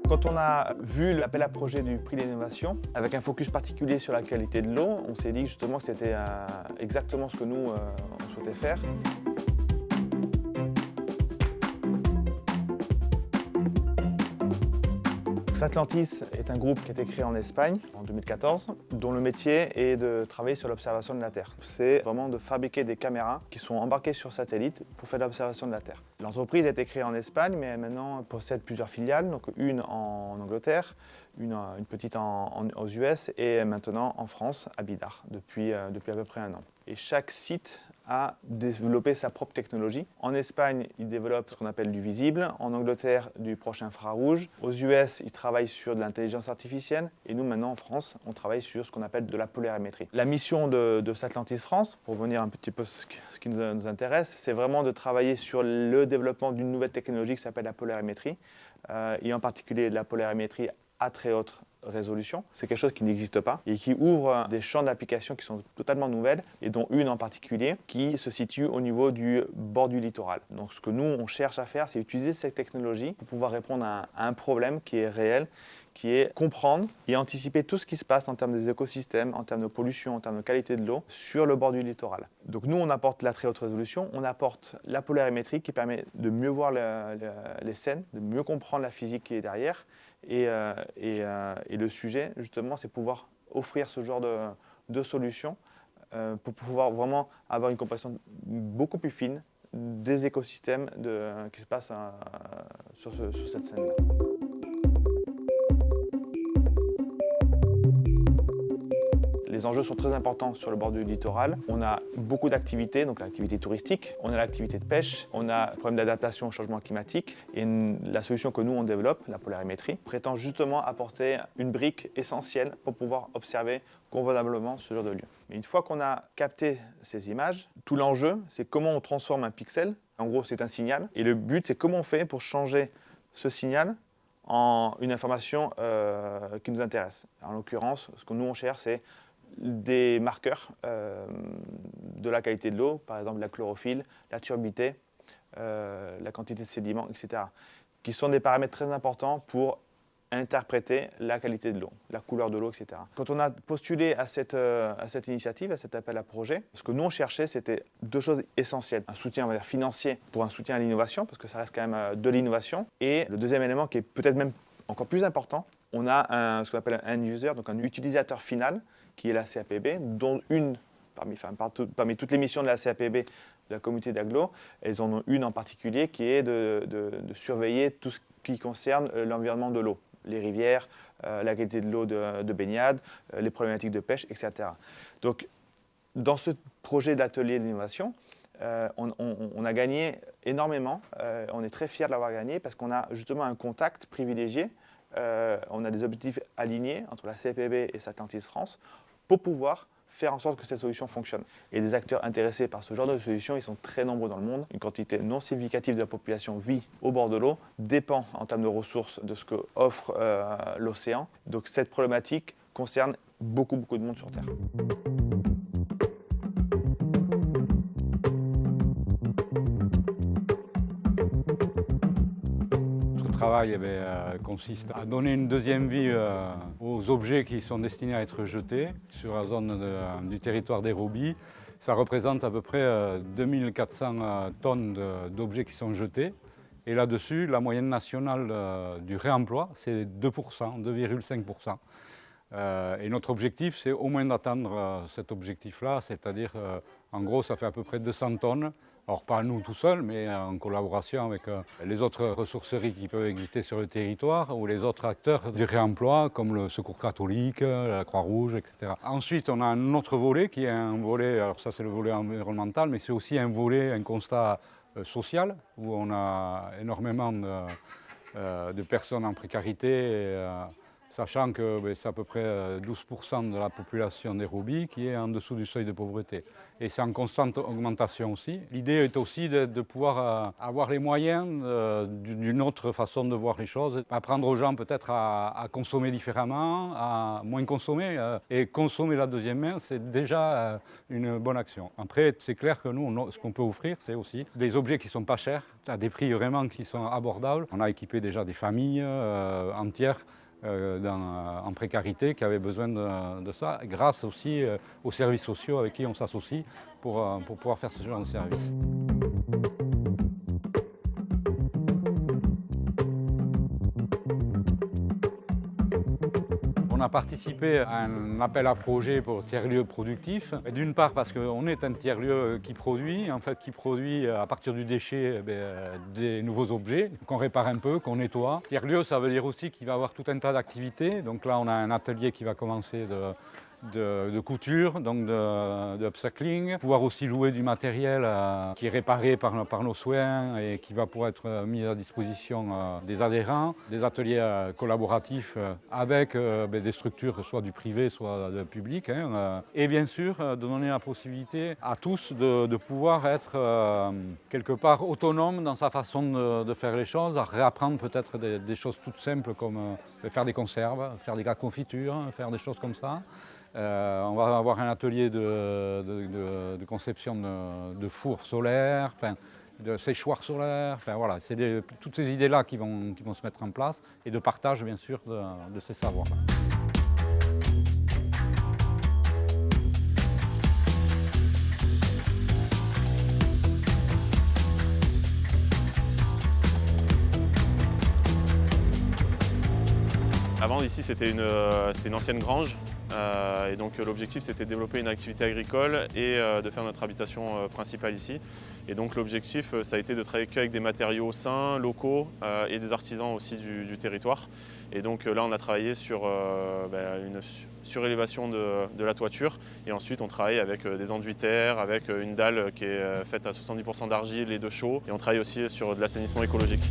Quand on a vu l'appel à projet du prix d'innovation, avec un focus particulier sur la qualité de l'eau, on s'est dit justement que c'était exactement ce que nous, on souhaitait faire. Satlantis est un groupe qui a été créé en Espagne en 2014, dont le métier est de travailler sur l'observation de la Terre. C'est vraiment de fabriquer des caméras qui sont embarquées sur satellite pour faire l'observation de la Terre. L'entreprise a été créée en Espagne, mais maintenant possède plusieurs filiales, donc une en Angleterre, une petite aux US et maintenant en France, à Bidart, depuis à peu près un an. Et chaque site a développé sa propre technologie. En Espagne, ils développent ce qu'on appelle du visible. En Angleterre, du proche infrarouge. Aux US, ils travaillent sur de l'intelligence artificielle. Et nous, maintenant, en France, on travaille sur ce qu'on appelle de la polarimétrie. La mission de Satlantis France, pour venir un petit peu ce qui nous intéresse, c'est vraiment de travailler sur le développement d'une nouvelle technologie qui s'appelle la polarimétrie, et en particulier la polarimétrie à très haute résolution. C'est quelque chose qui n'existe pas et qui ouvre des champs d'application qui sont totalement nouvelles et dont une en particulier qui se situe au niveau du bord du littoral. Donc ce que nous on cherche à faire, c'est utiliser cette technologie pour pouvoir répondre à un problème qui est réel, qui est comprendre et anticiper tout ce qui se passe en termes des écosystèmes, en termes de pollution, en termes de qualité de l'eau sur le bord du littoral. Donc nous on apporte la très haute résolution, on apporte la polarimétrie qui permet de mieux voir les scènes, de mieux comprendre la physique qui est derrière. Et le sujet, justement, c'est pouvoir offrir ce genre de solutions pour pouvoir vraiment avoir une compréhension beaucoup plus fine des écosystèmes qui se passent sur cette scène-là. Les enjeux sont très importants sur le bord du littoral. On a beaucoup d'activités, donc l'activité touristique, on a l'activité de pêche, on a le problème d'adaptation au changement climatique. Et la solution que nous, on développe, la polarimétrie, prétend justement apporter une brique essentielle pour pouvoir observer convenablement ce genre de lieu. Mais une fois qu'on a capté ces images, tout l'enjeu, c'est comment on transforme un pixel. En gros, c'est un signal. Et le but, c'est comment on fait pour changer ce signal en une information qui nous intéresse. En l'occurrence, ce que nous, on cherche, c'est des marqueurs de la qualité de l'eau, par exemple la chlorophylle, la turbidité, la quantité de sédiments, etc., qui sont des paramètres très importants pour interpréter la qualité de l'eau, la couleur de l'eau, etc. Quand on a postulé à cette initiative, à cet appel à projet, ce que nous on cherchait, c'était deux choses essentielles. Un soutien, on va dire, financier pour un soutien à l'innovation, parce que ça reste quand même de l'innovation. Et le deuxième élément qui est peut-être même encore plus important, on a ce qu'on appelle un user, donc un utilisateur final, qui est la CAPB, dont une, parmi toutes les missions de la CAPB, de la communauté d'Aglo, elles en ont une en particulier qui est de surveiller tout ce qui concerne l'environnement de l'eau, les rivières, la qualité de l'eau de baignade, les problématiques de pêche, etc. Donc, dans ce projet d'atelier d'innovation, on a gagné énormément, on est très fiers de l'avoir gagné parce qu'on a justement un contact privilégié. On a des objectifs alignés entre la CAPB et Satlantis France pour pouvoir faire en sorte que cette solution fonctionne. Et des acteurs intéressés par ce genre de solution, ils sont très nombreux dans le monde. Une quantité non significative de la population vit au bord de l'eau, dépend en termes de ressources de ce qu'offre l'océan. Donc cette problématique concerne beaucoup de monde sur Terre. Le travail consiste à donner une deuxième vie aux objets qui sont destinés à être jetés sur la zone du territoire d'Héroby. Ça représente à peu près 2400 tonnes d'objets qui sont jetés. Et là-dessus, la moyenne nationale du réemploi, c'est 2%, 2,5%. Et notre objectif, c'est au moins d'atteindre cet objectif-là, c'est-à-dire, en gros, ça fait à peu près 200 tonnes. Alors pas nous tout seuls, mais en collaboration avec les autres ressourceries qui peuvent exister sur le territoire ou les autres acteurs du réemploi, comme le Secours catholique, la Croix-Rouge, etc. Ensuite, on a un autre volet qui est un volet, alors ça c'est le volet environnemental, mais c'est aussi un volet, un constat social, où on a énormément de personnes en précarité, sachant que c'est à peu près 12% de la population d'Hérouville qui est en dessous du seuil de pauvreté. Et c'est en constante augmentation aussi. L'idée est aussi de pouvoir avoir les moyens d'une autre façon de voir les choses, apprendre aux gens peut-être à consommer différemment, à moins consommer. Et consommer la deuxième main, c'est déjà une bonne action. Après, c'est clair que nous, ce qu'on peut offrir, c'est aussi des objets qui ne sont pas chers, à des prix vraiment qui sont abordables. On a équipé déjà des familles entières en précarité qui avaient besoin de ça, grâce aussi aux services sociaux avec qui on s'associe pour pouvoir faire ce genre de service. On a participé à un appel à projet pour tiers-lieu productif. D'une part parce qu'on est un tiers-lieu qui produit à partir du déchet des nouveaux objets, qu'on répare un peu, qu'on nettoie. Tiers-lieu, ça veut dire aussi qu'il va y avoir tout un tas d'activités. Donc là, on a un atelier qui va commencer de couture, donc de upcycling, pouvoir aussi louer du matériel qui est réparé par nos soins et qui va pouvoir être mis à disposition des adhérents, des ateliers collaboratifs avec des structures soit du privé, soit du public, et bien sûr de donner la possibilité à tous de pouvoir être quelque part autonome dans sa façon de faire les choses, à réapprendre peut-être des choses toutes simples comme faire des conserves, faire des gâteaux confitures, faire des choses comme ça. On va avoir un atelier de conception de fours solaires, de séchoirs solaires. Voilà, c'est toutes ces idées-là qui vont se mettre en place et de partage, bien sûr, de ces savoirs. Avant, ici, c'était une ancienne grange. Et donc l'objectif, c'était de développer une activité agricole et de faire notre habitation principale ici. Et donc l'objectif, ça a été de travailler qu'avec des matériaux sains, locaux et des artisans aussi du territoire. Et donc là, on a travaillé sur une surélévation de la toiture. Et ensuite, on travaille avec des enduits terre, avec une dalle qui est faite à 70% d'argile et de chaux. Et on travaille aussi sur de l'assainissement écologique.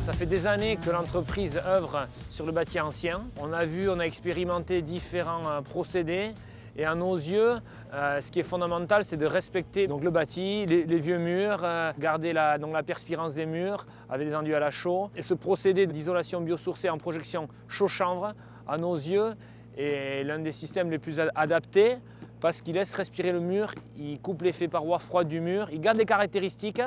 Ça fait des années que l'entreprise œuvre sur le bâti ancien. On a expérimenté différents procédés et à nos yeux, ce qui est fondamental, c'est de respecter donc, le bâti, les vieux murs, garder la perspirance des murs avec des enduits à la chaux. Et ce procédé d'isolation biosourcée en projection chaud-chanvre, à nos yeux, est l'un des systèmes les plus adaptés parce qu'il laisse respirer le mur, il coupe l'effet paroi froide du mur, il garde les caractéristiques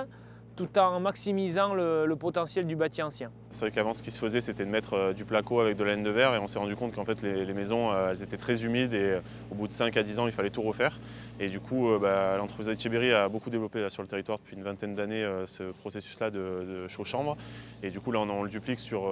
tout en maximisant le potentiel du bâti ancien. C'est vrai qu'avant, ce qui se faisait, c'était de mettre du placo avec de la laine de verre et on s'est rendu compte qu'en fait, les maisons, elles étaient très humides et au bout de 5 à 10 ans, il fallait tout refaire. Et du coup, l'entreprise Etcheberry a beaucoup développé là, sur le territoire depuis une vingtaine d'années ce processus-là de chaud-chambre. Et du coup, là, on le duplique sur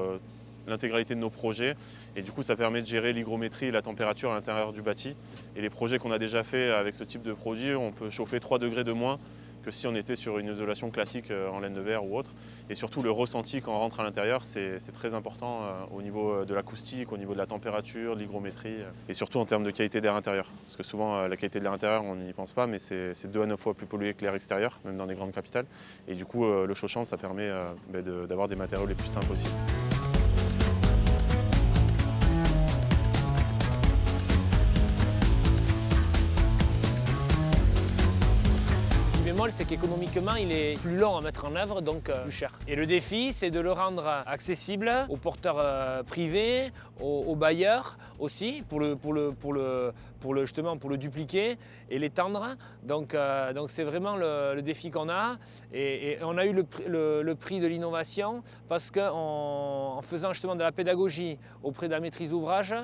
l'intégralité de nos projets. Et du coup, ça permet de gérer l'hygrométrie et la température à l'intérieur du bâti. Et les projets qu'on a déjà fait avec ce type de produit, on peut chauffer 3 degrés de moins que si on était sur une isolation classique en laine de verre ou autre. Et surtout le ressenti quand on rentre à l'intérieur, c'est très important au niveau de l'acoustique, au niveau de la température, de l'hygrométrie et surtout en termes de qualité d'air intérieur. Parce que souvent la qualité de l'air intérieur, on n'y pense pas, mais c'est 2 à 9 fois plus pollué que l'air extérieur, même dans les grandes capitales. Et du coup, le chaud-chambre, ça permet d'avoir des matériaux les plus sains possibles. C'est qu'économiquement, il est plus long à mettre en œuvre, donc plus cher. Et le défi, c'est de le rendre accessible aux porteurs privés, aux bailleurs aussi, pour le dupliquer et l'étendre. Donc c'est vraiment le défi qu'on a. Et on a eu le prix de l'innovation parce qu'en faisant justement de la pédagogie auprès de la maîtrise d'ouvrage,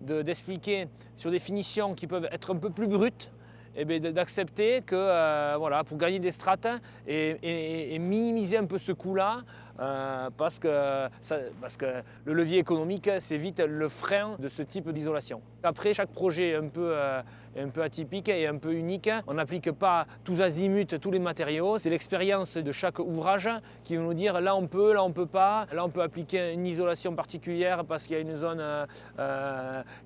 d'expliquer sur des finitions qui peuvent être un peu plus brutes, d'accepter que pour gagner des strates et minimiser un peu ce coût-là, parce que le levier économique, c'est vite le frein de ce type d'isolation. Après, chaque projet est un peu atypique et un peu unique. On n'applique pas tous azimuts tous les matériaux. C'est l'expérience de chaque ouvrage qui va nous dire là on peut pas. Là on peut appliquer une isolation particulière parce qu'il y a une zone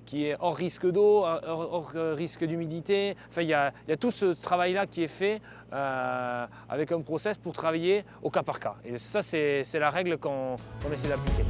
qui est hors risque d'eau, hors risque d'humidité. Enfin, il y a tout ce travail-là qui est fait avec un process pour travailler au cas par cas. Et ça, c'est la règle qu'on essaie d'appliquer.